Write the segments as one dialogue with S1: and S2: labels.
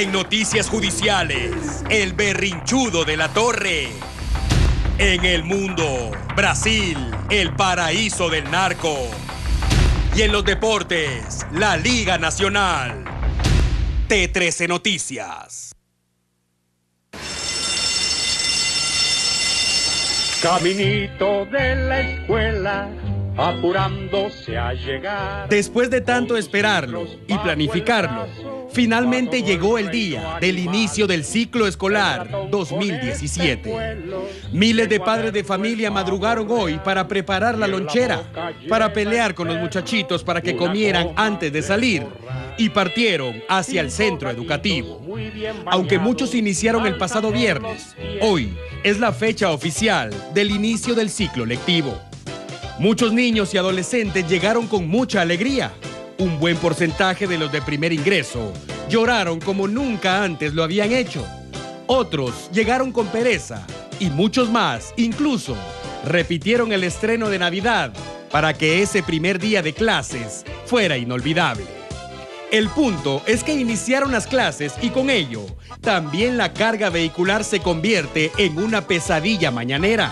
S1: En noticias judiciales, el berrinchudo de la Torre. En el mundo, Brasil, el paraíso del narco. Y en los deportes, la Liga Nacional. T13 Noticias.
S2: Caminito de la escuela, apurándose a llegar.
S3: Después de tanto esperarlo y planificarlo, finalmente llegó el día del inicio del ciclo escolar 2017. Miles de padres de familia madrugaron hoy para preparar la lonchera, para pelear con los muchachitos para que comieran antes de salir, y partieron hacia el centro educativo. Aunque muchos iniciaron el pasado viernes, hoy es la fecha oficial del inicio del ciclo lectivo. Muchos niños y adolescentes llegaron con mucha alegría. Un buen porcentaje de los de primer ingreso lloraron como nunca antes lo habían hecho. Otros llegaron con pereza y muchos más incluso repitieron el estreno de Navidad para que ese primer día de clases fuera inolvidable. El punto es que iniciaron las clases y con ello también la carga vehicular se convierte en una pesadilla mañanera.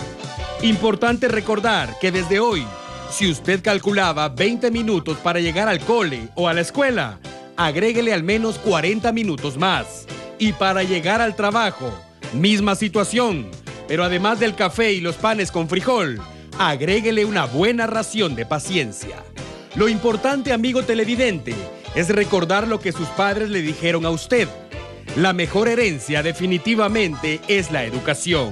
S3: Importante recordar que desde hoy, si usted calculaba 20 minutos para llegar al cole o a la escuela, agréguele al menos 40 minutos más. Y para llegar al trabajo, misma situación, pero además del café y los panes con frijol, agréguele una buena ración de paciencia. Lo importante, amigo televidente, es recordar lo que sus padres le dijeron a usted. La mejor herencia definitivamente es la educación.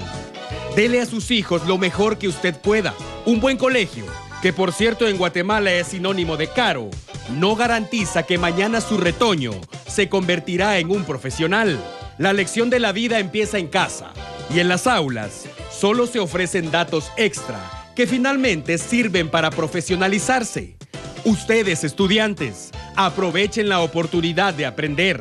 S3: Dele a sus hijos lo mejor que usted pueda. Un buen colegio, que por cierto en Guatemala es sinónimo de caro, no garantiza que mañana su retoño se convertirá en un profesional. La lección de la vida empieza en casa y en las aulas solo se ofrecen datos extra que finalmente sirven para profesionalizarse. Ustedes, estudiantes, aprovechen la oportunidad de aprender.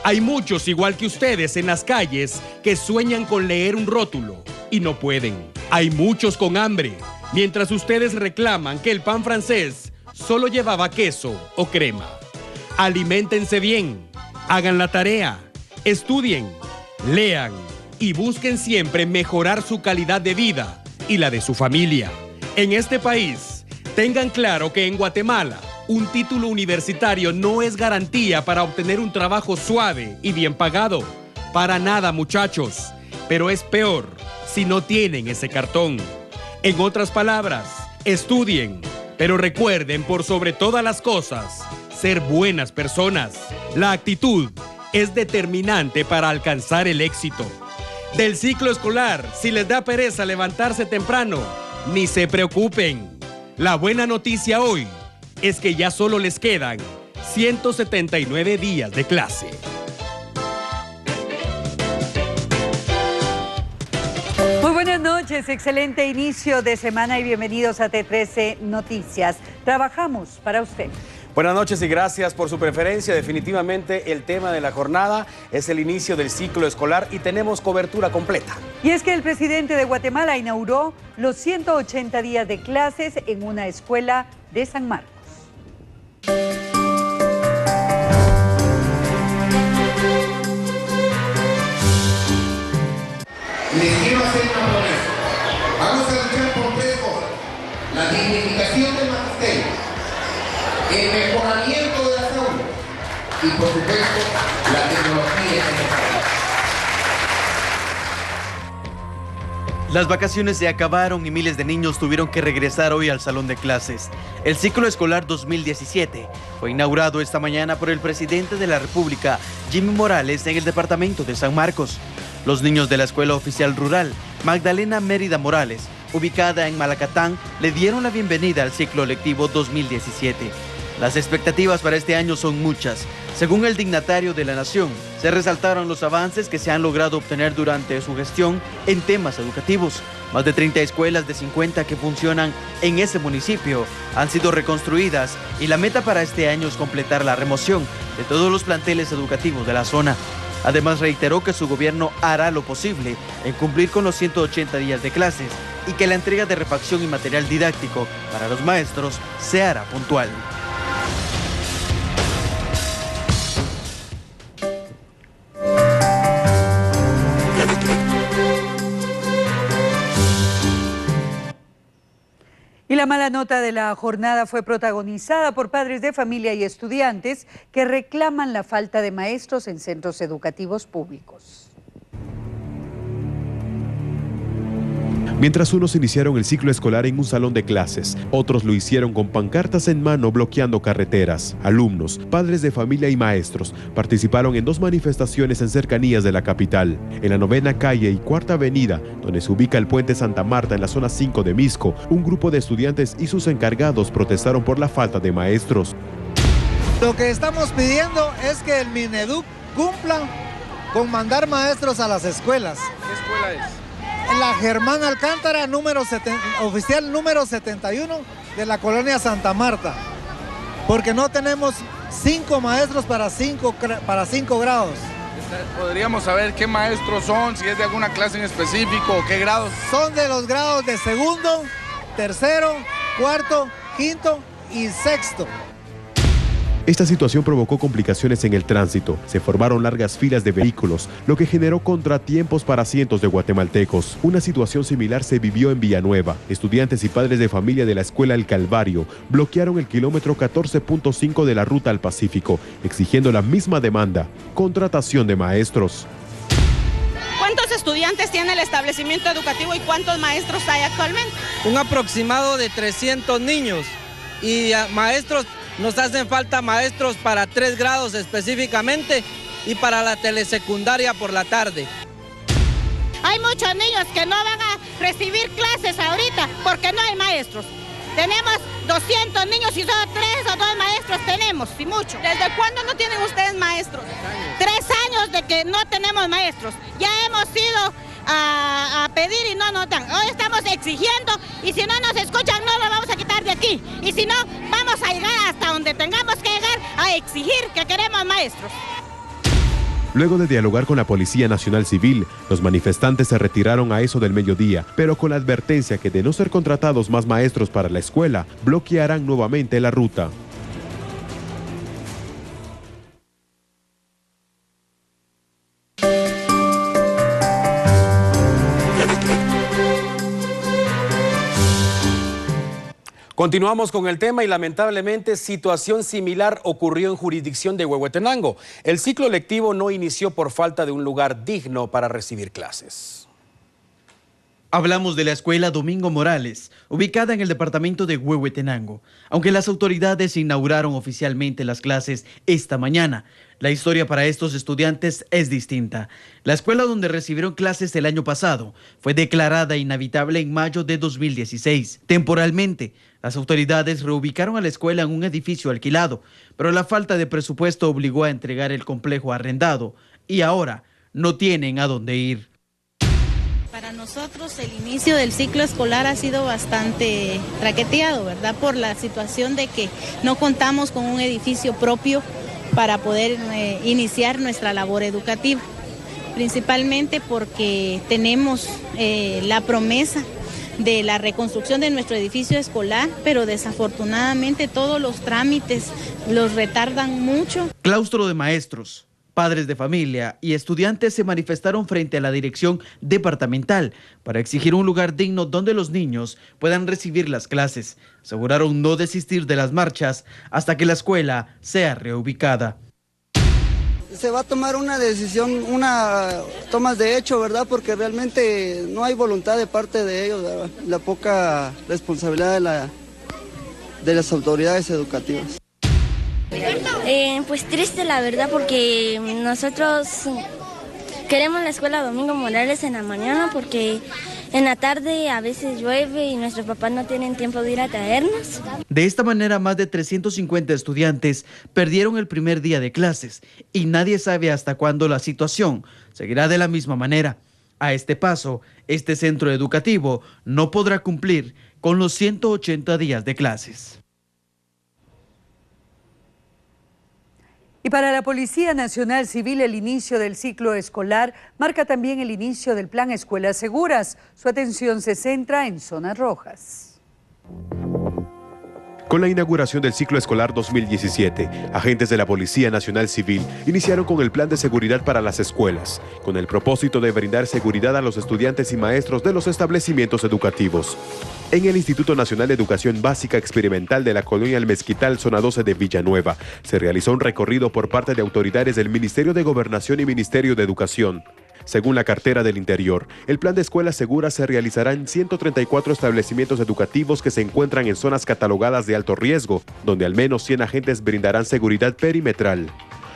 S3: Hay muchos igual que ustedes en las calles que sueñan con leer un rótulo y no pueden. Hay muchos con hambre, mientras ustedes reclaman que el pan francés solo llevaba queso o crema. Aliméntense bien, hagan la tarea, estudien, lean y busquen siempre mejorar su calidad de vida y la de su familia. En este país, tengan claro que en Guatemala, un título universitario no es garantía para obtener un trabajo suave y bien pagado. Para nada, muchachos. Pero es peor si no tienen ese cartón. En otras palabras, estudien, pero recuerden por sobre todas las cosas, ser buenas personas. La actitud es determinante para alcanzar el éxito. Del ciclo escolar, si les da pereza levantarse temprano, ni se preocupen. La buena noticia hoy es que ya solo les quedan 179 días de clase.
S4: Muy buenas noches, excelente inicio de semana y bienvenidos a T13 Noticias. Trabajamos para usted.
S5: Buenas noches y gracias por su preferencia. Definitivamente el tema de la jornada es el inicio del ciclo escolar y tenemos cobertura completa.
S4: Y es que el presidente de Guatemala inauguró los 180 días de clases en una escuela de San Marcos.
S6: Les quiero hacer una promesa. Vamos a luchar por 3 cosas: la dignificación del magisterio, el mejoramiento de las aulas y, por supuesto, la tecnología en el país.
S7: Las vacaciones se acabaron y miles de niños tuvieron que regresar hoy al salón de clases. El ciclo escolar 2017 fue inaugurado esta mañana por el presidente de la República, Jimmy Morales, en el departamento de San Marcos. Los niños de la Escuela Oficial Rural Magdalena Mérida Morales, ubicada en Malacatán, le dieron la bienvenida al ciclo lectivo 2017. Las expectativas para este año son muchas. Según el dignatario de la Nación, se resaltaron los avances que se han logrado obtener durante su gestión en temas educativos. Más de 30 escuelas de 50 que funcionan en ese municipio han sido reconstruidas y la meta para este año es completar la remoción de todos los planteles educativos de la zona. Además, reiteró que su gobierno hará lo posible en cumplir con los 180 días de clases y que la entrega de refacción y material didáctico para los maestros se hará puntual.
S4: La mala nota de la jornada fue protagonizada por padres de familia y estudiantes que reclaman la falta de maestros en centros educativos públicos.
S8: Mientras unos iniciaron el ciclo escolar en un salón de clases, otros lo hicieron con pancartas en mano bloqueando carreteras. Alumnos, padres de familia y maestros participaron en 2 manifestaciones en cercanías de la capital. En la 9ª calle y 4ª avenida, donde se ubica el puente Santa Marta en la zona 5 de Misco, un grupo de estudiantes y sus encargados protestaron por la falta de maestros.
S9: Lo que estamos pidiendo es que el Mineduc cumpla con mandar maestros a las escuelas.
S10: ¿Qué escuela es?
S9: La Germán Alcántara, oficial número 71 de la colonia Santa Marta, porque no tenemos 5 maestros para 5 grados.
S10: ¿Podríamos saber qué maestros son, si es de alguna clase en específico o qué grados?
S9: Son de los grados de 2º, 3º, 4º, 5º y 6º.
S8: Esta situación provocó complicaciones en el tránsito. Se formaron largas filas de vehículos, lo que generó contratiempos para cientos de guatemaltecos. Una situación similar se vivió en Villanueva. Estudiantes y padres de familia de la escuela El Calvario bloquearon el kilómetro 14.5 de la ruta al Pacífico, exigiendo la misma demanda: contratación de maestros.
S11: ¿Cuántos estudiantes tiene el establecimiento educativo y cuántos maestros hay actualmente?
S12: Un aproximado de 300 niños y maestros. Nos hacen falta maestros para 3 grados específicamente y para la telesecundaria por la tarde.
S11: Hay muchos niños que no van a recibir clases ahorita porque no hay maestros. Tenemos 200 niños y solo 3 o 2 maestros tenemos, y mucho. ¿Desde cuándo no tienen ustedes maestros? 3 años de que no tenemos maestros. Ya hemos ido a pedir y no nos dan. Hoy estamos exigiendo y si no nos escuchan no lo vamos a quitar de aquí. Y si no, vamos a llegar hasta donde tengamos que llegar a exigir que queremos maestros.
S8: Luego de dialogar con la Policía Nacional Civil, los manifestantes se retiraron a eso del mediodía, pero con la advertencia que de no ser contratados más maestros para la escuela, bloquearán nuevamente la ruta.
S5: Continuamos con el tema y lamentablemente situación similar ocurrió en jurisdicción de Huehuetenango. El ciclo lectivo no inició por falta de un lugar digno para recibir clases.
S7: Hablamos de la escuela Domingo Morales, ubicada en el departamento de Huehuetenango. Aunque las autoridades inauguraron oficialmente las clases esta mañana, la historia para estos estudiantes es distinta. La escuela donde recibieron clases el año pasado fue declarada inhabitable en mayo de 2016. Temporalmente, las autoridades reubicaron a la escuela en un edificio alquilado, pero la falta de presupuesto obligó a entregar el complejo arrendado y ahora no tienen a dónde ir.
S13: Para nosotros el inicio del ciclo escolar ha sido bastante traqueteado, ¿verdad? Por la situación de que no contamos con un edificio propio para poder iniciar nuestra labor educativa, principalmente porque tenemos la promesa de la reconstrucción de nuestro edificio escolar, pero desafortunadamente todos los trámites los retardan mucho.
S7: Claustro de maestros, padres de familia y estudiantes se manifestaron frente a la dirección departamental para exigir un lugar digno donde los niños puedan recibir las clases. Aseguraron no desistir de las marchas hasta que la escuela sea reubicada.
S14: Se va a tomar una decisión, una toma de hecho, ¿verdad? Porque realmente no hay voluntad de parte de ellos, ¿verdad? La poca responsabilidad de las autoridades educativas.
S15: Pues triste la verdad, porque nosotros queremos la escuela Domingo Morales en la mañana porque en la tarde a veces llueve y nuestros papás no tienen tiempo de ir a traernos.
S7: De esta manera, más de 350 estudiantes perdieron el primer día de clases y nadie sabe hasta cuándo la situación seguirá de la misma manera. A este paso, este centro educativo no podrá cumplir con los 180 días de clases.
S4: Y para la Policía Nacional Civil, el inicio del ciclo escolar marca también el inicio del plan Escuelas Seguras. Su atención se centra en zonas rojas.
S8: Con la inauguración del ciclo escolar 2017, agentes de la Policía Nacional Civil iniciaron con el plan de seguridad para las escuelas, con el propósito de brindar seguridad a los estudiantes y maestros de los establecimientos educativos. En el Instituto Nacional de Educación Básica Experimental de la Colonia El Mezquital, zona 12 de Villanueva, se realizó un recorrido por parte de autoridades del Ministerio de Gobernación y Ministerio de Educación. Según la cartera del Interior, el plan de escuelas seguras se realizará en 134 establecimientos educativos que se encuentran en zonas catalogadas de alto riesgo, donde al menos 100 agentes brindarán seguridad perimetral.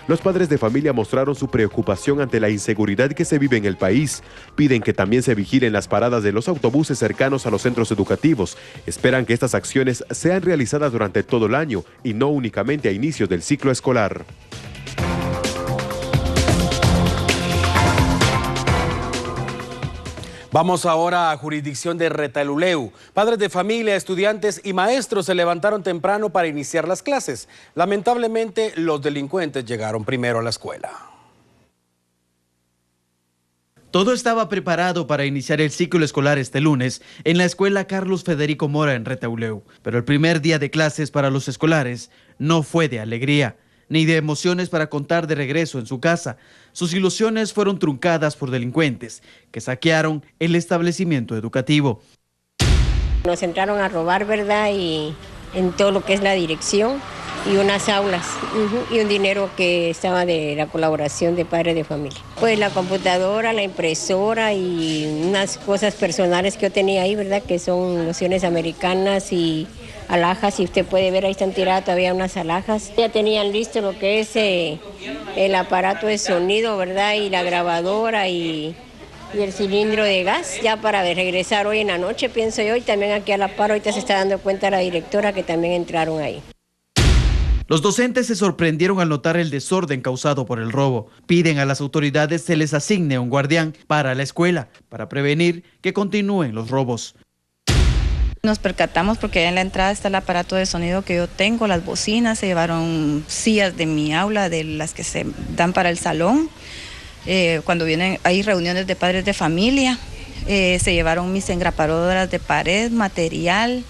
S8: Los padres de familia mostraron su preocupación ante la inseguridad que se vive en el país. Piden que también se vigilen las paradas de los autobuses cercanos a los centros educativos. Esperan que estas acciones sean realizadas durante todo el año y no únicamente a inicios del ciclo escolar.
S5: Vamos ahora a jurisdicción de Retalhuleu. Padres de familia, estudiantes y maestros se levantaron temprano para iniciar las clases. Lamentablemente, los delincuentes llegaron primero a la escuela.
S7: Todo estaba preparado para iniciar el ciclo escolar este lunes en la escuela Carlos Federico Mora en Retalhuleu. Pero el primer día de clases para los escolares no fue de alegría, ni de emociones para contar de regreso en su casa. Sus ilusiones fueron truncadas por delincuentes que saquearon el establecimiento educativo.
S16: Nos entraron a robar, ¿verdad? Y en todo lo que es la dirección y unas aulas y un dinero que estaba de la colaboración de padres de familia. Pues la computadora, la impresora y unas cosas personales que yo tenía ahí, ¿verdad? Que son lociones americanas y alhajas, si usted puede ver, ahí están tiradas todavía unas alhajas. Ya tenían listo lo que es el aparato de sonido, ¿verdad? Y la grabadora y el cilindro de gas, ya para regresar hoy en la noche, pienso yo, y también aquí a la par, ahorita se está dando cuenta la directora que también entraron ahí.
S7: Los docentes se sorprendieron al notar el desorden causado por el robo. Piden a las autoridades se les asigne un guardián para la escuela, para prevenir que continúen los robos.
S17: Nos percatamos porque en la entrada está el aparato de sonido que yo tengo, las bocinas, se llevaron sillas de mi aula, de las que se dan para el salón. Cuando vienen, hay reuniones de padres de familia, se llevaron mis engrapadoras de pared, material,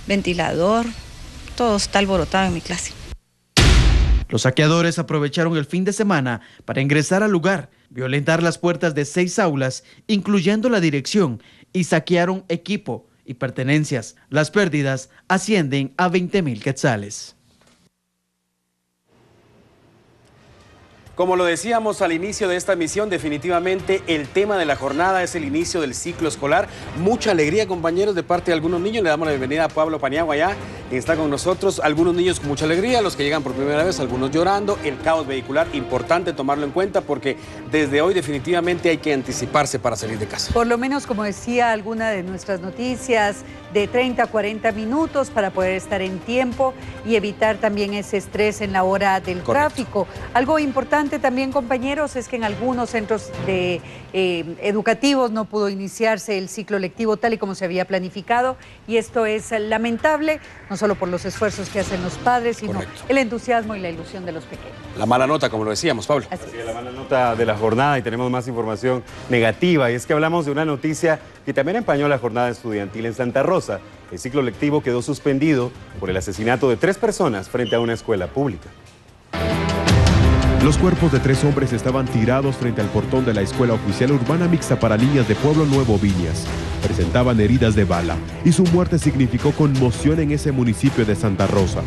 S17: ventilador, todo está alborotado en mi clase.
S7: Los saqueadores aprovecharon el fin de semana para ingresar al lugar, violentar las puertas de 6 aulas, incluyendo la dirección, y saquearon equipo y pertenencias. Las pérdidas ascienden a 20,000 quetzales.
S5: Como lo decíamos al inicio de esta emisión, definitivamente el tema de la jornada es el inicio del ciclo escolar. Mucha alegría, compañeros, de parte de algunos niños. Le damos la bienvenida a Pablo Paniagua allá, que está con nosotros. Algunos niños con mucha alegría, los que llegan por primera vez, algunos llorando. El caos vehicular, importante tomarlo en cuenta porque desde hoy definitivamente hay que anticiparse para salir de casa.
S4: Por lo menos, como decía alguna de nuestras noticias, de 30 a 40 minutos para poder estar en tiempo y evitar también ese estrés en la hora del tráfico. Algo importante también, compañeros, es que en algunos centros educativos no pudo iniciarse el ciclo lectivo tal y como se había planificado, y esto es lamentable, no solo por los esfuerzos que hacen los padres, sino el entusiasmo y la ilusión de los pequeños.
S5: La mala nota, como lo decíamos, Pablo.
S18: Así es, la mala nota de la jornada, y tenemos más información negativa, y es que hablamos de una noticia que también empañó la jornada estudiantil en Santa Rosa. El ciclo lectivo quedó suspendido por el asesinato de 3 personas frente a una escuela pública.
S8: Los cuerpos de 3 hombres estaban tirados frente al portón de la Escuela Oficial Urbana Mixta para Niñas de Pueblo Nuevo Viñas. Presentaban heridas de bala y su muerte significó conmoción en ese municipio de Santa Rosa.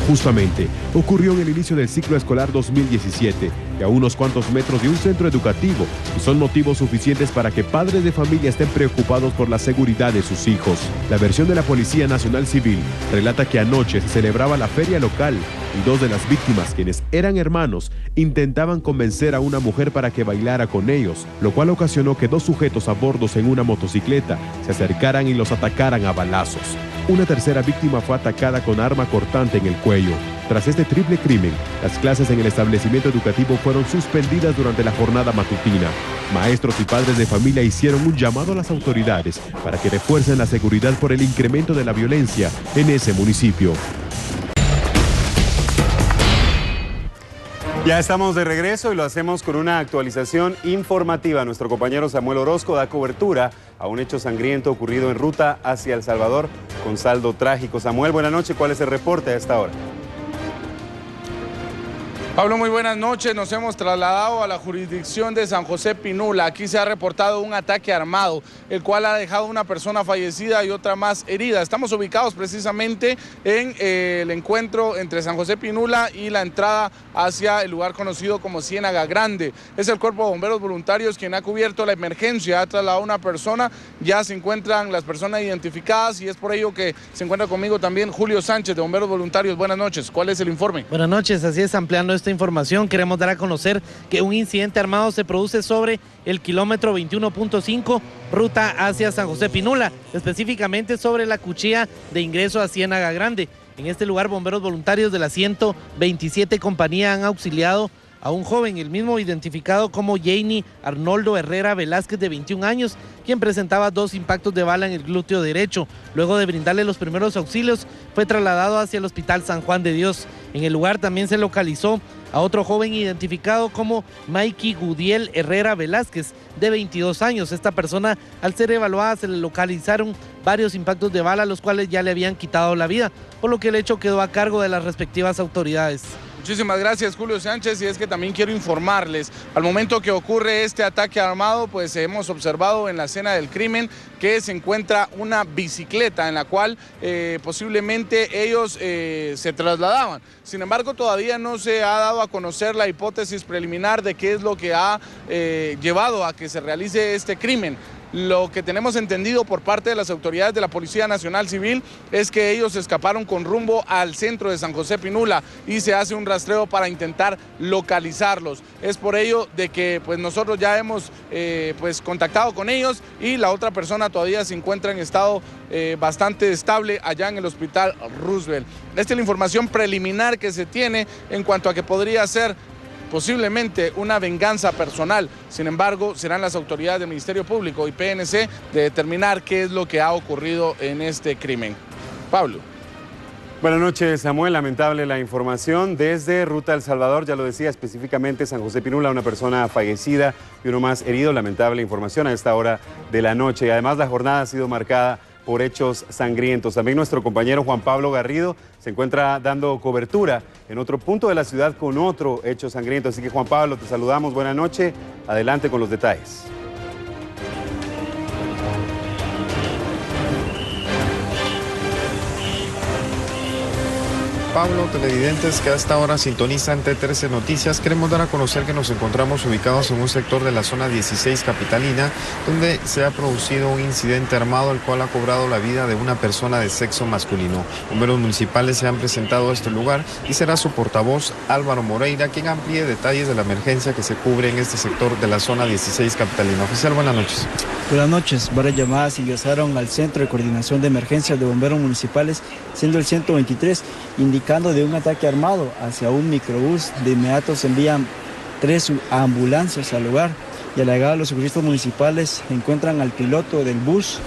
S8: Justamente, ocurrió en el inicio del ciclo escolar 2017 y a unos cuantos metros de un centro educativo, y son motivos suficientes para que padres de familia estén preocupados por la seguridad de sus hijos. La versión de la Policía Nacional Civil relata que anoche se celebraba la feria local y 2 de las víctimas, quienes eran hermanos, intentaban convencer a una mujer para que bailara con ellos, lo cual ocasionó que 2 sujetos a bordo en una motocicleta se acercaran y los atacaran a balazos. Una tercera víctima fue atacada con arma cortante en el cuello. Tras este triple crimen, las clases en el establecimiento educativo fueron suspendidas durante la jornada matutina. Maestros y padres de familia hicieron un llamado a las autoridades para que refuercen la seguridad por el incremento de la violencia en ese municipio.
S18: Ya estamos de regreso y lo hacemos con una actualización informativa. Nuestro compañero Samuel Orozco da cobertura a un hecho sangriento ocurrido en ruta hacia El Salvador con saldo trágico. Samuel, buenas noches. ¿Cuál es el reporte a esta hora?
S10: Pablo, muy buenas noches. Nos hemos trasladado a la jurisdicción de San José Pinula. Aquí se ha reportado un ataque armado, el cual ha dejado una persona fallecida y otra más herida. Estamos ubicados precisamente en el encuentro entre San José Pinula y la entrada hacia el lugar conocido como Ciénaga Grande. Es el Cuerpo de Bomberos Voluntarios quien ha cubierto la emergencia, ha trasladado a una persona. Ya se encuentran las personas identificadas y es por ello que se encuentra conmigo también Julio Sánchez de Bomberos Voluntarios. Buenas noches. ¿Cuál es el informe?
S19: Buenas noches. Así es, ampliando esta información, queremos dar a conocer que un incidente armado se produce sobre el kilómetro 21.5, ruta hacia San José Pinula, específicamente sobre la cuchilla de ingreso a Ciénaga Grande. En este lugar, bomberos voluntarios de la 127 compañía han auxiliado a un joven, el mismo identificado como Janie Arnoldo Herrera Velázquez, de 21 años, quien presentaba 2 impactos de bala en el glúteo derecho. Luego de brindarle los primeros auxilios, fue trasladado hacia el Hospital San Juan de Dios. En el lugar también se localizó a otro joven identificado como Mikey Gudiel Herrera Velázquez, de 22 años. Esta persona, al ser evaluada, se le localizaron varios impactos de bala, los cuales ya le habían quitado la vida, por lo que el hecho quedó a cargo de las respectivas autoridades.
S10: Muchísimas gracias, Julio Sánchez, y es que también quiero informarles, al momento que ocurre este ataque armado, pues hemos observado en la escena del crimen que se encuentra una bicicleta en la cual posiblemente ellos se trasladaban. Sin embargo, todavía no se ha dado a conocer la hipótesis preliminar de qué es lo que ha llevado a que se realice este crimen. Lo que tenemos entendido por parte de las autoridades de la Policía Nacional Civil es que ellos escaparon con rumbo al centro de San José Pinula y se hace un rastreo para intentar localizarlos. Es por ello de que pues nosotros ya hemos pues contactado con ellos y la otra persona todavía se encuentra en estado bastante estable allá en el Hospital Roosevelt. Esta es la información preliminar que se tiene en cuanto a que podría ser posiblemente una venganza personal. Sin embargo, serán las autoridades del Ministerio Público y PNC de determinar qué es lo que ha ocurrido en este crimen. Pablo.
S18: Buenas noches, Samuel. Lamentable la información desde Ruta El Salvador, ya lo decía, específicamente San José Pinula, una persona fallecida y uno más herido. Lamentable información a esta hora de la noche. Y además la jornada ha sido marcada por hechos sangrientos. También nuestro compañero Juan Pablo Garrido se encuentra dando cobertura en otro punto de la ciudad con otro hecho sangriento. Así que, Juan Pablo, te saludamos. Buenas noches. Adelante con los detalles.
S20: Pablo, televidentes que a esta hora sintonizan T13 Noticias, queremos dar a conocer que nos encontramos ubicados en un sector de la zona 16 capitalina, donde se ha producido un incidente armado, el cual ha cobrado la vida de una persona de sexo masculino. Bomberos municipales se han presentado a este lugar y será su portavoz, Álvaro Moreira, quien amplíe detalles de la emergencia que se cubre en este sector de la zona 16 capitalina. Oficial, buenas noches.
S21: Buenas noches. Varias llamadas ingresaron al Centro de Coordinación de Emergencias de Bomberos Municipales, siendo el 123, indicando de un ataque armado hacia un microbús. De inmediato se envían 3 ambulancias al lugar y al llegar a los socorristas municipales encuentran al piloto del bus,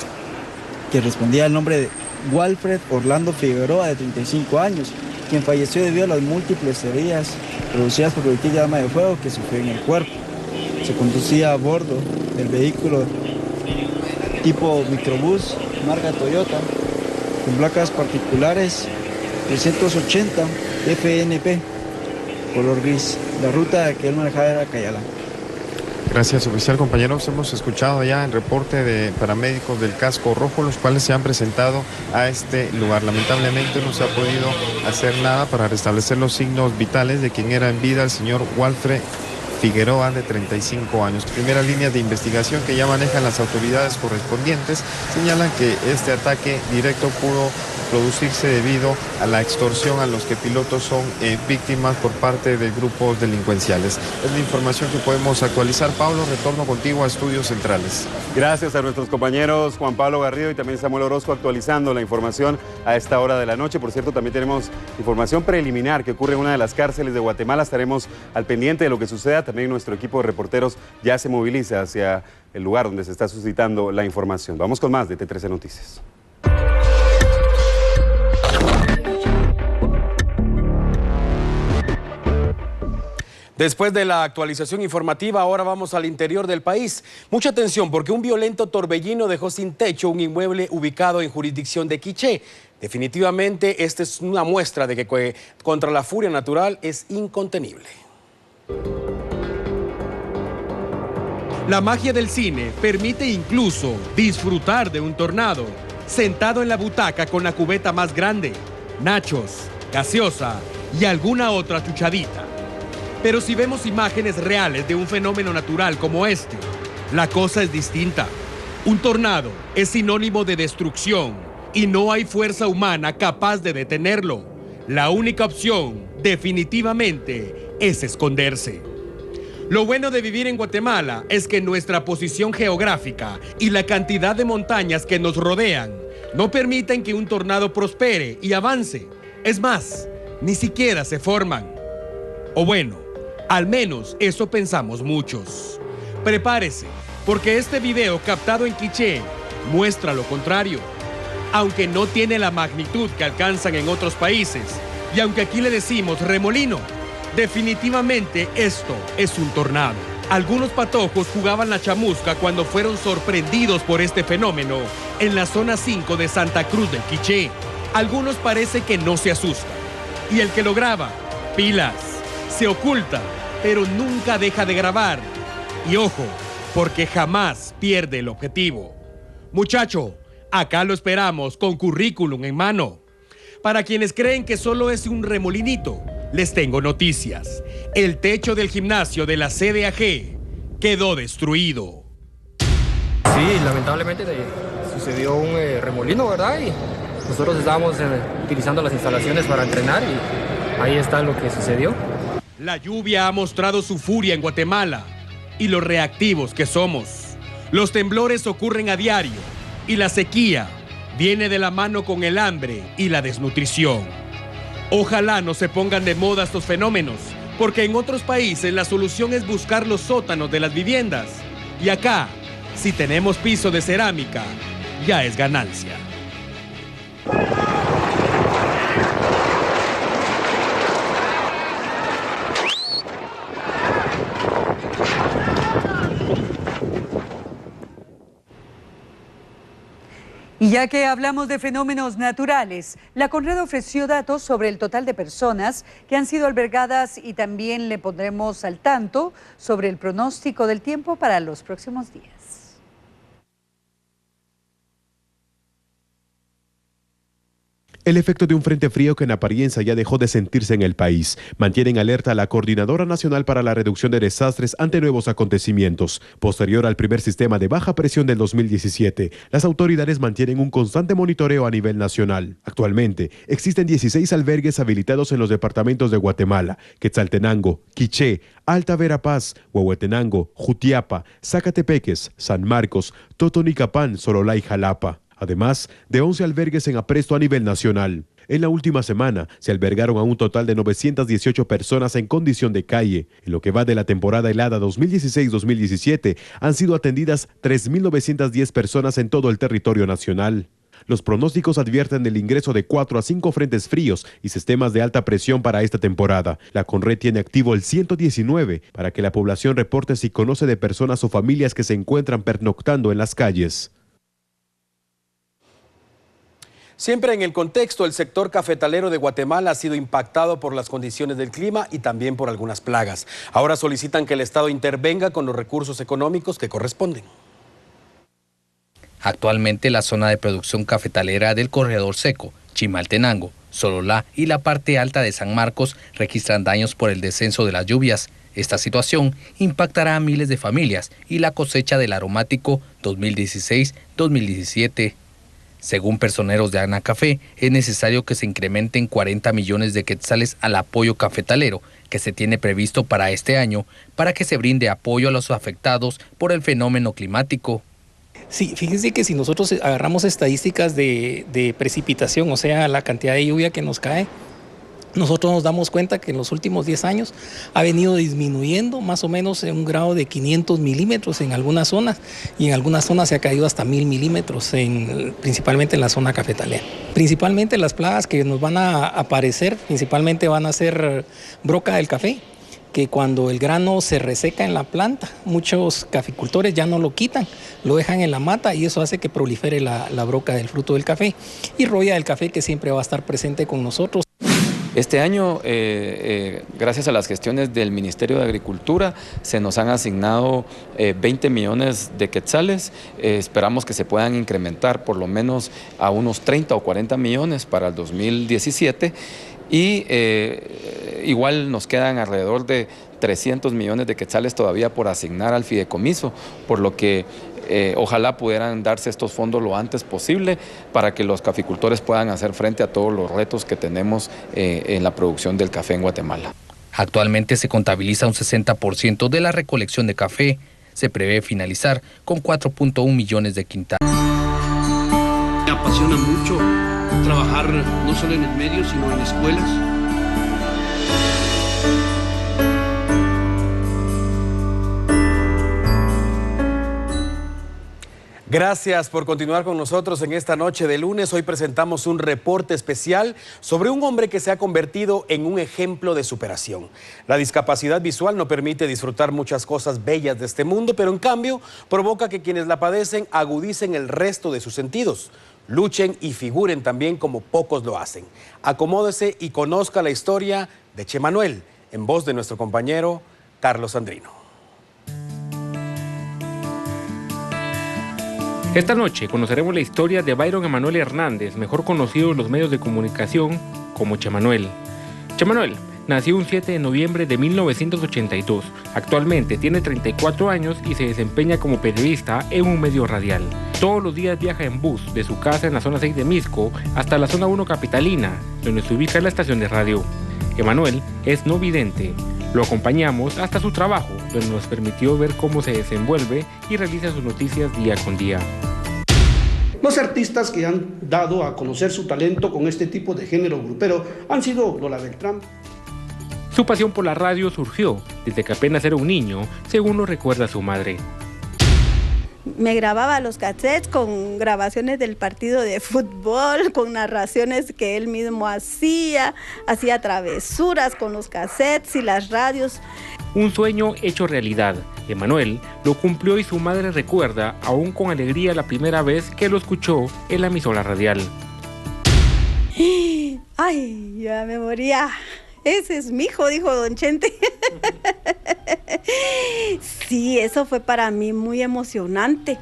S21: que respondía al nombre de Walfred Orlando Figueroa, de 35 años, quien falleció debido a las múltiples heridas producidas por proyectil de arma de fuego que sufrió en el cuerpo. Se conducía a bordo del vehículo tipo microbús marca Toyota con placas particulares 380 FNP color gris. La ruta que él manejaba era Cayala.
S20: Gracias, oficial. Compañeros, hemos escuchado ya el reporte de paramédicos del Casco Rojo, los cuales se han presentado a este lugar. Lamentablemente no se ha podido hacer nada para restablecer los signos vitales de quien era en vida el señor Walfred Figueroa, de 35 años. Primeras líneas de investigación que ya manejan las autoridades correspondientes señalan que este ataque directo pudo producirse debido a la extorsión a los que pilotos son víctimas por parte de grupos delincuenciales. Es la información que podemos actualizar. Pablo, retorno contigo a Estudios Centrales.
S18: Gracias a nuestros compañeros Juan Pablo Garrido y también Samuel Orozco actualizando la información a esta hora de la noche. Por cierto, también tenemos información preliminar que ocurre en una de las cárceles de Guatemala. Estaremos al pendiente de lo que suceda. También nuestro equipo de reporteros ya se moviliza hacia el lugar donde se está suscitando la información. Vamos con más de T13 Noticias.
S5: Después de la actualización informativa, ahora vamos al interior del país. Mucha atención porque un violento torbellino dejó sin techo un inmueble ubicado en jurisdicción de Quiché. Definitivamente esta es una muestra de que contra la furia natural es incontenible.
S3: La magia del cine permite incluso disfrutar de un tornado, sentado en la butaca con la cubeta más grande, nachos, gaseosa y alguna otra chuchadita. Pero si vemos imágenes reales de un fenómeno natural como este, la cosa es distinta. Un tornado es sinónimo de destrucción y no hay fuerza humana capaz de detenerlo. La única opción, definitivamente, es esconderse. Lo bueno de vivir en Guatemala es que nuestra posición geográfica y la cantidad de montañas que nos rodean no permiten que un tornado prospere y avance. Es más, ni siquiera se forman. O bueno, al menos eso pensamos muchos. Prepárese, porque este video captado en Quiché muestra lo contrario. Aunque no tiene la magnitud que alcanzan en otros países, y aunque aquí le decimos remolino, definitivamente esto es un tornado. Algunos patojos jugaban la chamusca cuando fueron sorprendidos por este fenómeno en la zona 5 de Santa Cruz del Quiché. Algunos parece que no se asustan. Y el que lo graba, pilas, se oculta, pero nunca deja de grabar. Y ojo, porque jamás pierde el objetivo. Muchacho, acá lo esperamos con currículum en mano. Para quienes creen que solo es un remolinito, les tengo noticias. El techo del gimnasio de la CDAG quedó destruido.
S1: Sí, lamentablemente sucedió un remolino, ¿verdad? Y nosotros estábamos utilizando las instalaciones para entrenar y ahí está lo que sucedió.
S3: La lluvia ha mostrado su furia en Guatemala y los reactivos que somos. Los temblores ocurren a diario y la sequía viene de la mano con el hambre y la desnutrición. Ojalá no se pongan de moda estos fenómenos, porque en otros países la solución es buscar los sótanos de las viviendas. Y acá, si tenemos piso de cerámica, ya es ganancia.
S4: Y ya que hablamos de fenómenos naturales, la CONRED ofreció datos sobre el total de personas que han sido albergadas y también le pondremos al tanto sobre el pronóstico del tiempo para los próximos días.
S8: El efecto de un frente frío que en apariencia ya dejó de sentirse en el país mantiene en alerta a la Coordinadora Nacional para la Reducción de Desastres ante nuevos acontecimientos. Posterior al primer sistema de baja presión del 2017, las autoridades mantienen un constante monitoreo a nivel nacional. Actualmente, existen 16 albergues habilitados en los departamentos de Guatemala, Quetzaltenango, Quiché, Alta Verapaz, Huehuetenango, Jutiapa, Zacatepeques, San Marcos, Totonicapán, Sololá y Jalapa. Además de 11 albergues en apresto a nivel nacional. En la última semana se albergaron a un total de 918 personas en condición de calle. En lo que va de la temporada helada 2016-2017 han sido atendidas 3.910 personas en todo el territorio nacional. Los pronósticos advierten del ingreso de 4 a 5 frentes fríos y sistemas de alta presión para esta temporada. La CONRED tiene activo el 119 para que la población reporte si conoce de personas o familias que se encuentran pernoctando en las calles.
S5: Siempre en el contexto, el sector cafetalero de Guatemala ha sido impactado por las condiciones del clima y también por algunas plagas. Ahora solicitan que el Estado intervenga con los recursos económicos que corresponden.
S22: Actualmente la zona de producción cafetalera del Corredor Seco, Chimaltenango, Sololá y la parte alta de San Marcos registran daños por el descenso de las lluvias. Esta situación impactará a miles de familias y la cosecha del aromático 2016-2017. Según personeros de Anacafé, es necesario que se incrementen 40 millones de quetzales al apoyo cafetalero que se tiene previsto para este año para que se brinde apoyo a los afectados por el fenómeno climático.
S23: Sí, fíjense que si nosotros agarramos estadísticas de precipitación, o sea, la cantidad de lluvia que nos cae, nosotros nos damos cuenta que en los últimos 10 años ha venido disminuyendo más o menos en un grado de 500 milímetros en algunas zonas y en algunas zonas se ha caído hasta 1000 milímetros, principalmente en la zona cafetalera. Principalmente las plagas que nos van a aparecer, principalmente van a ser broca del café, que cuando el grano se reseca en la planta, muchos caficultores ya no lo quitan, lo dejan en la mata y eso hace que prolifere la broca del fruto del café y roya del café que siempre va a estar presente con nosotros.
S2: Este año, gracias a las gestiones del Ministerio de Agricultura, se nos han asignado 20 millones de quetzales. Esperamos que se puedan incrementar por lo menos a unos 30 o 40 millones para el 2017. Y igual nos quedan alrededor de 300 millones de quetzales todavía por asignar al fideicomiso, por lo que ojalá pudieran darse estos fondos lo antes posible para que los caficultores puedan hacer frente a todos los retos que tenemos en la producción del café en Guatemala.
S22: Actualmente se contabiliza un 60% de la recolección de café. Se prevé finalizar con 4.1 millones de quintales.
S6: Me apasiona mucho trabajar no solo en el medio, sino en escuelas.
S5: Gracias por continuar con nosotros en esta noche de lunes. Hoy presentamos un reporte especial sobre un hombre que se ha convertido en un ejemplo de superación. La discapacidad visual no permite disfrutar muchas cosas bellas de este mundo, pero en cambio provoca que quienes la padecen agudicen el resto de sus sentidos. Luchen y figuren también como pocos lo hacen. Acomódese y conozca la historia de Chemanuel, en voz de nuestro compañero Carlos Andrino.
S9: Esta noche conoceremos la historia de Byron Emanuel Hernández, mejor conocido en los medios de comunicación como Chemanuel. Chemanuel nació un 7 de noviembre de 1982. Actualmente tiene 34 años y se desempeña como periodista en un medio radial. Todos los días viaja en bus de su casa en la zona 6 de Misco hasta la zona 1 capitalina, donde se ubica la estación de radio. Emanuel es no vidente. Lo acompañamos hasta su trabajo, donde nos permitió ver cómo se desenvuelve y realiza sus noticias día con día.
S24: Los artistas que han dado a conocer su talento con este tipo de género grupero han sido Lola Beltrán.
S9: Su pasión por la radio surgió desde que apenas era un niño, según lo recuerda su madre.
S25: Me grababa los cassettes con grabaciones del partido de fútbol, con narraciones que él mismo hacía travesuras con los cassettes y las radios.
S9: Un sueño hecho realidad. Emanuel lo cumplió y su madre recuerda aún con alegría la primera vez que lo escuchó en la emisora radial.
S25: Ay, ya me moría. Ese es mi hijo, dijo don Chente. Sí, eso fue para mí muy emocionante,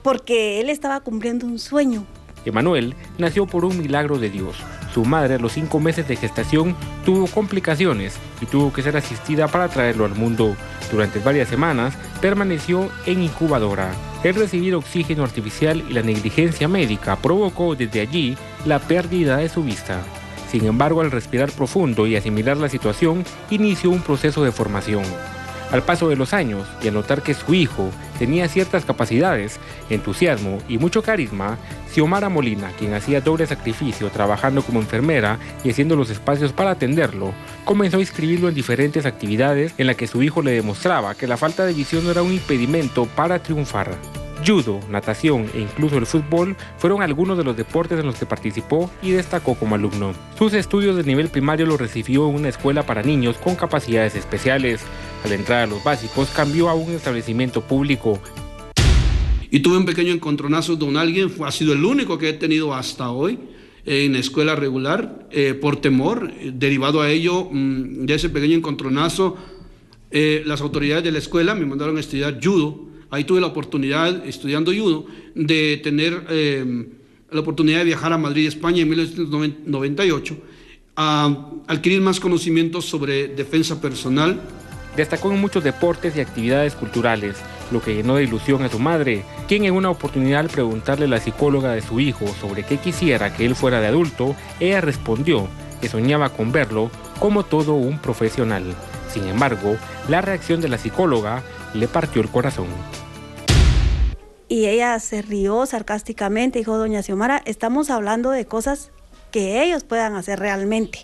S25: porque él estaba cumpliendo un sueño.
S9: Emanuel nació por un milagro de Dios. Su madre a los 5 meses de gestación tuvo complicaciones y tuvo que ser asistida para traerlo al mundo. Durante varias semanas permaneció en incubadora. El recibir oxígeno artificial y la negligencia médica provocó desde allí la pérdida de su vista. Sin embargo, al respirar profundo y asimilar la situación, inició un proceso de formación. Al paso de los años y al notar que su hijo tenía ciertas capacidades, entusiasmo y mucho carisma, Xiomara Molina, quien hacía doble sacrificio trabajando como enfermera y haciendo los espacios para atenderlo, comenzó a inscribirlo en diferentes actividades en las que su hijo le demostraba que la falta de visión no era un impedimento para triunfar. Judo, natación e incluso el fútbol fueron algunos de los deportes en los que participó y destacó como alumno. Sus estudios de nivel primario los recibió en una escuela para niños con capacidades especiales. Al entrar a los básicos cambió a un establecimiento público.
S24: Y tuve un pequeño encontronazo con alguien, ha sido el único que he tenido hasta hoy en la escuela regular, por temor. Derivado a ello, de ese pequeño encontronazo, las autoridades de la escuela me mandaron a estudiar judo. Ahí tuve la oportunidad, estudiando judo, de tener la oportunidad de viajar a Madrid, España, en 1998, a adquirir más conocimientos sobre defensa personal.
S9: Destacó en muchos deportes y actividades culturales, lo que llenó de ilusión a su madre, quien en una oportunidad al preguntarle a la psicóloga de su hijo sobre qué quisiera que él fuera de adulto, ella respondió que soñaba con verlo como todo un profesional. Sin embargo, la reacción de la psicóloga le partió el corazón.
S25: Y ella se rió sarcásticamente, dijo: doña Xiomara, estamos hablando de cosas que ellos puedan hacer realmente.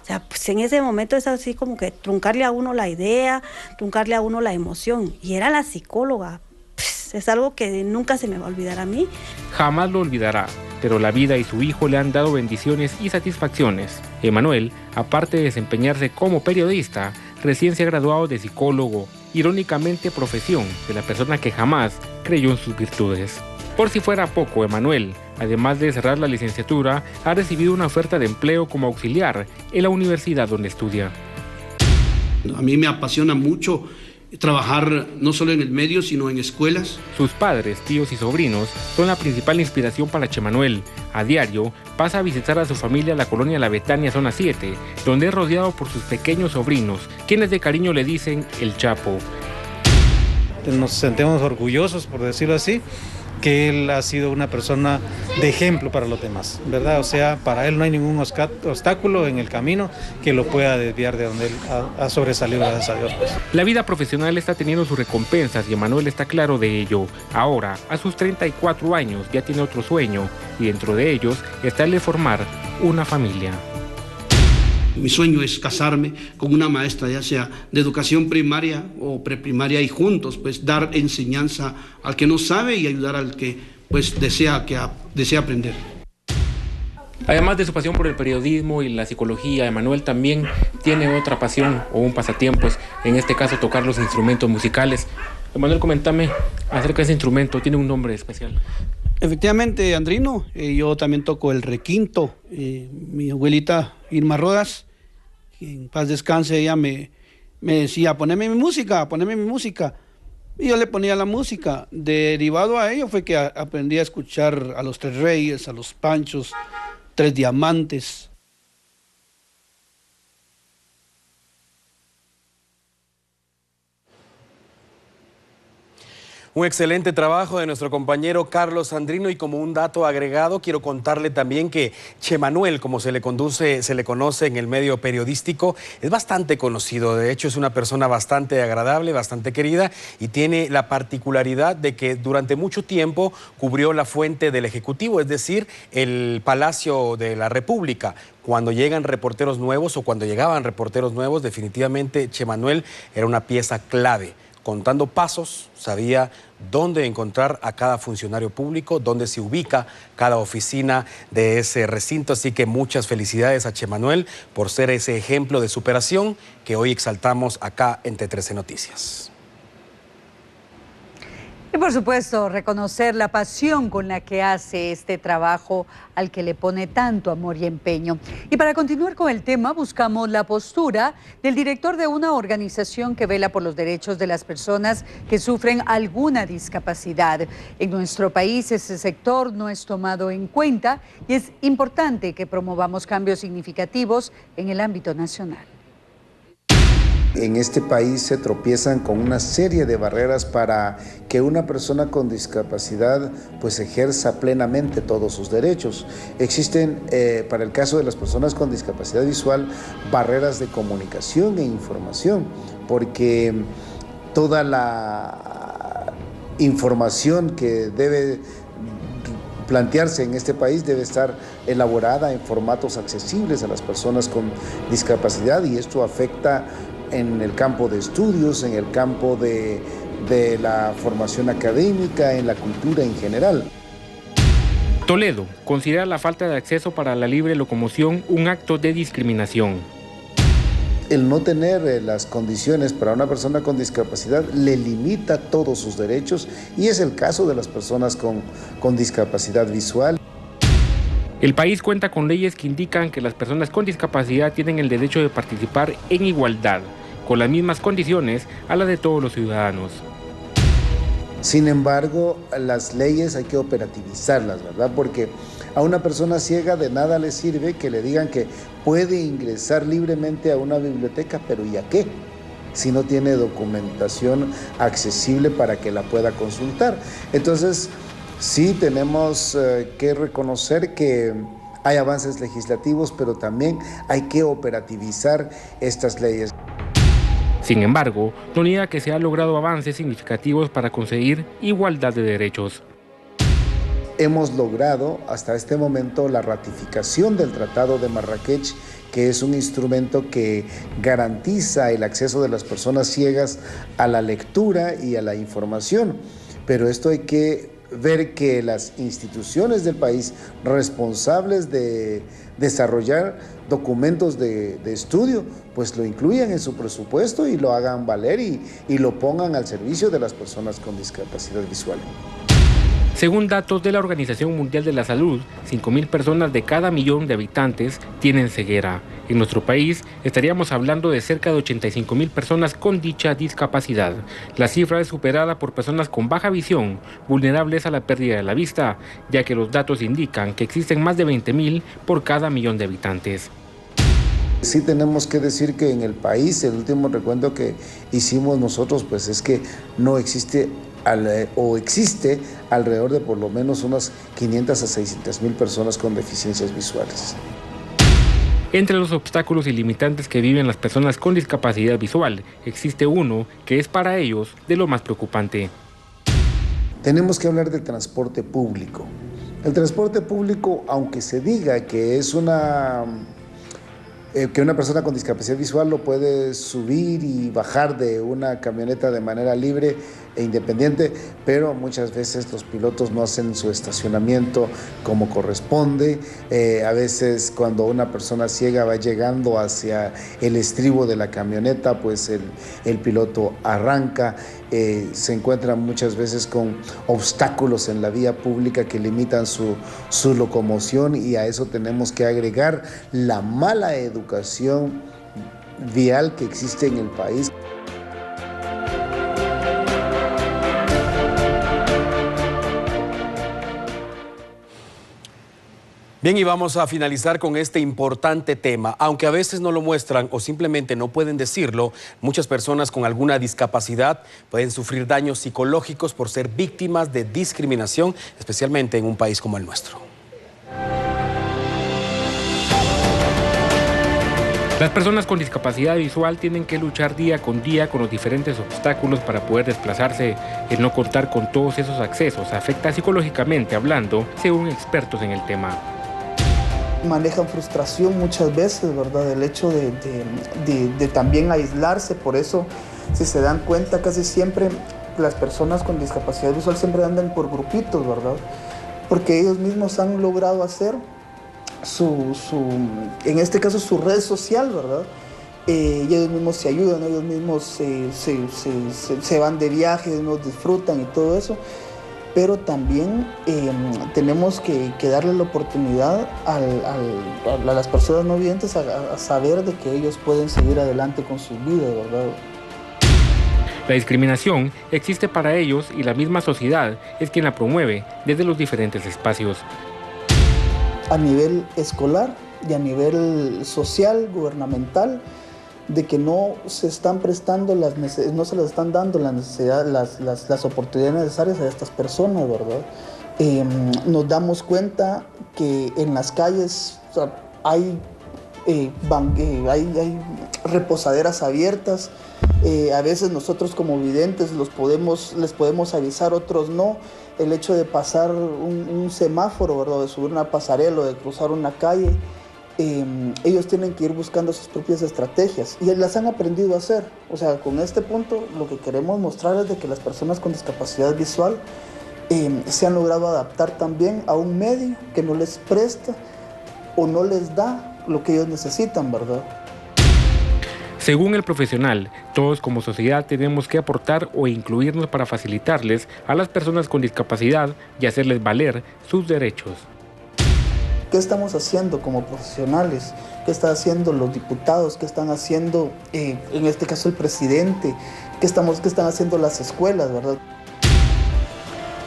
S25: O sea, pues en ese momento es así como que truncarle a uno la idea, truncarle a uno la emoción. Y era la psicóloga. Pues, es algo que nunca se me va a olvidar a mí.
S9: Jamás lo olvidará, pero la vida y su hijo le han dado bendiciones y satisfacciones. Emanuel, aparte de desempeñarse como periodista, recién se ha graduado de psicólogo, irónicamente profesión de la persona que jamás creyó en sus virtudes. Por si fuera poco, Emanuel, además de cerrar la licenciatura, ha recibido una oferta de empleo como auxiliar en la universidad donde estudia.
S24: A mí me apasiona mucho trabajar no solo en el medio, sino en escuelas.
S9: Sus padres, tíos y sobrinos son la principal inspiración para Chemanuel. A diario pasa a visitar a su familia a la colonia La Betania, zona 7, donde es rodeado por sus pequeños sobrinos, quienes de cariño le dicen el Chapo.
S11: Nos sentimos orgullosos, por decirlo así, que él ha sido una persona de ejemplo para los demás, ¿verdad? O sea, para él no hay ningún obstáculo en el camino que lo pueda desviar de donde él ha sobresalido, gracias a Dios. Pues.
S9: La vida profesional está teniendo sus recompensas y Emanuel está claro de ello. Ahora, a sus 34 años, ya tiene otro sueño y dentro de ellos está el de formar una familia.
S24: Mi sueño es casarme con una maestra, ya sea de educación primaria o preprimaria, y juntos pues dar enseñanza al que no sabe y ayudar al que pues desea aprender.
S9: Además de su pasión por el periodismo y la psicología, Emanuel también tiene otra pasión o un pasatiempo, en este caso tocar los instrumentos musicales. Emanuel, coméntame acerca de ese instrumento, tiene un nombre especial.
S6: Efectivamente, Andrino, yo también toco el requinto. Mi abuelita Irma Rodas, que en paz descanse, ella me decía, poneme mi música. Y yo le ponía la música. Derivado a ello fue que aprendí a escuchar a los Tres Reyes, a los Panchos, Tres Diamantes.
S5: Un excelente trabajo de nuestro compañero Carlos Sandrino, y como un dato agregado quiero contarle también que Chemanuel, como se le conoce en el medio periodístico, es bastante conocido. De hecho, es una persona bastante agradable, bastante querida, y tiene la particularidad de que durante mucho tiempo cubrió la fuente del Ejecutivo, es decir, el Palacio de la República. Cuando llegan reporteros nuevos o cuando llegaban reporteros nuevos, definitivamente Chemanuel era una pieza clave. Contando pasos, sabía dónde encontrar a cada funcionario público, dónde se ubica cada oficina de ese recinto. Así que muchas felicidades a Chemanuel por ser ese ejemplo de superación que hoy exaltamos acá en T13 Noticias.
S4: Y por supuesto, reconocer la pasión con la que hace este trabajo al que le pone tanto amor y empeño. Y para continuar con el tema, buscamos la postura del director de una organización que vela por los derechos de las personas que sufren alguna discapacidad. En nuestro país ese sector no es tomado en cuenta y es importante que promovamos cambios significativos en el ámbito nacional.
S12: En este país se tropiezan con una serie de barreras para que una persona con discapacidad pues ejerza plenamente todos sus derechos. Existen, para el caso de las personas con discapacidad visual, barreras de comunicación e información, porque toda la información que debe plantearse en este país debe estar elaborada en formatos accesibles a las personas con discapacidad, y esto afecta en el campo de estudios, en el campo de la formación académica, en la cultura en general.
S9: Toledo considera la falta de acceso para la libre locomoción un acto de discriminación.
S12: El no tener las condiciones para una persona con discapacidad le limita todos sus derechos, y es el caso de las personas con discapacidad visual.
S9: El país cuenta con leyes que indican que las personas con discapacidad tienen el derecho de participar en igualdad, con las mismas condiciones a las de todos los ciudadanos.
S12: Sin embargo, las leyes hay que operativizarlas, ¿verdad? Porque a una persona ciega de nada le sirve que le digan que puede ingresar libremente a una biblioteca, pero ¿y a qué? Si no tiene documentación accesible para que la pueda consultar. Entonces, sí tenemos que reconocer que hay avances legislativos, pero también hay que operativizar estas leyes.
S9: Sin embargo, no niega que se han logrado avances significativos para conseguir igualdad de derechos.
S12: Hemos logrado hasta este momento la ratificación del Tratado de Marrakech, que es un instrumento que garantiza el acceso de las personas ciegas a la lectura y a la información. Pero esto hay que ver que las instituciones del país responsables de desarrollar documentos de estudio, pues lo incluyan en su presupuesto y lo hagan valer y lo pongan al servicio de las personas con discapacidad visual.
S9: Según datos de la Organización Mundial de la Salud, 5.000 personas de cada millón de habitantes tienen ceguera. En nuestro país estaríamos hablando de cerca de 85.000 personas con dicha discapacidad. La cifra es superada por personas con baja visión, vulnerables a la pérdida de la vista, ya que los datos indican que existen más de 20.000 por cada millón de habitantes.
S12: Sí tenemos que decir que en el país, el último recuento que hicimos nosotros, pues es que no existe o existe alrededor de por lo menos unas 500 a 600.000 personas con deficiencias visuales.
S9: Entre los obstáculos y limitantes que viven las personas con discapacidad visual, existe uno que es para ellos de lo más preocupante.
S12: Tenemos que hablar del transporte público. El transporte público, aunque se diga que es que una persona con discapacidad visual lo puede subir y bajar de una camioneta de manera libre e independiente, pero muchas veces los pilotos no hacen su estacionamiento como corresponde. A veces cuando una persona ciega va llegando hacia el estribo de la camioneta, pues el piloto arranca. Se encuentran muchas veces con obstáculos en la vía pública que limitan su locomoción, y a eso tenemos que agregar la mala educación vial que existe en el país.
S5: Bien, y vamos a finalizar con este importante tema. Aunque a veces no lo muestran o simplemente no pueden decirlo, muchas personas con alguna discapacidad pueden sufrir daños psicológicos por ser víctimas de discriminación, especialmente en un país como el nuestro.
S9: Las personas con discapacidad visual tienen que luchar día con los diferentes obstáculos para poder desplazarse. El no contar con todos esos accesos afecta psicológicamente hablando, según expertos en el tema.
S13: Manejan frustración muchas veces, ¿verdad? El hecho de también aislarse. Por eso, si se dan cuenta, casi siempre las personas con discapacidad visual siempre andan por grupitos, ¿verdad? Porque ellos mismos han logrado hacer en este caso su red social, ¿verdad? Y ellos mismos se ayudan, ellos mismos se van de viaje, ellos mismos disfrutan y todo eso. Pero también tenemos que darle la oportunidad a las personas no videntes a saber de que ellos pueden seguir adelante con sus vidas, ¿verdad?
S9: La discriminación existe para ellos y la misma sociedad es quien la promueve desde los diferentes espacios.
S13: A nivel escolar y a nivel social, gubernamental, de que no se están prestando no se les están dando las oportunidades necesarias a estas personas, ¿verdad? Nos damos cuenta que en las calles hay reposaderas abiertas. A veces nosotros como videntes les podemos avisar, otros no. El hecho de pasar un semáforo, ¿verdad? De subir una pasarela o de cruzar una calle, ellos tienen que ir buscando sus propias estrategias y las han aprendido a hacer. O sea, con este punto lo que queremos mostrar es de que las personas con discapacidad visual se han logrado adaptar también a un medio que no les presta o no les da lo que ellos necesitan, ¿verdad?
S9: Según el profesional, todos como sociedad tenemos que aportar o incluirnos para facilitarles a las personas con discapacidad y hacerles valer sus derechos.
S13: ¿Qué estamos haciendo como profesionales? ¿Qué están haciendo los diputados? ¿Qué están haciendo, en este caso, el presidente? ¿Qué están haciendo las escuelas, verdad?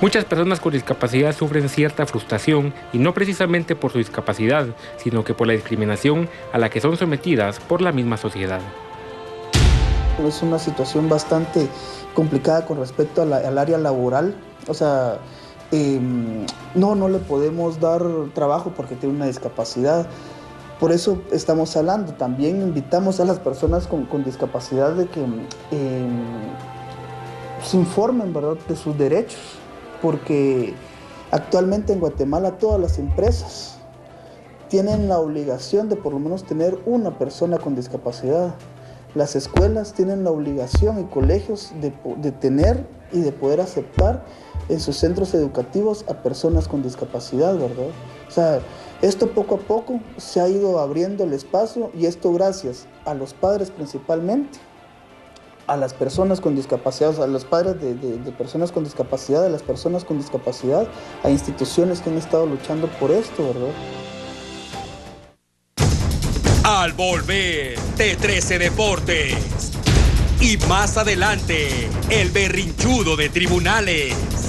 S9: Muchas personas con discapacidad sufren cierta frustración y no precisamente por su discapacidad, sino que por la discriminación a la que son sometidas por la misma sociedad.
S13: Es una situación bastante complicada con respecto al área laboral. O sea, no le podemos dar trabajo porque tiene una discapacidad. Por eso estamos hablando. También invitamos a las personas con discapacidad de que se informen, ¿verdad?, de sus derechos. Porque actualmente en Guatemala todas las empresas tienen la obligación de por lo menos tener una persona con discapacidad. Las escuelas tienen la obligación y colegios de tener y de poder aceptar en sus centros educativos a personas con discapacidad, ¿verdad? O sea, esto poco a poco se ha ido abriendo el espacio y esto gracias a los padres principalmente, a las personas con discapacidad, o sea, a los padres de personas con discapacidad, a las personas con discapacidad, a instituciones que han estado luchando por esto, ¿verdad?
S3: Al volver, T13 Deportes. Y más adelante, el berrinchudo de tribunales.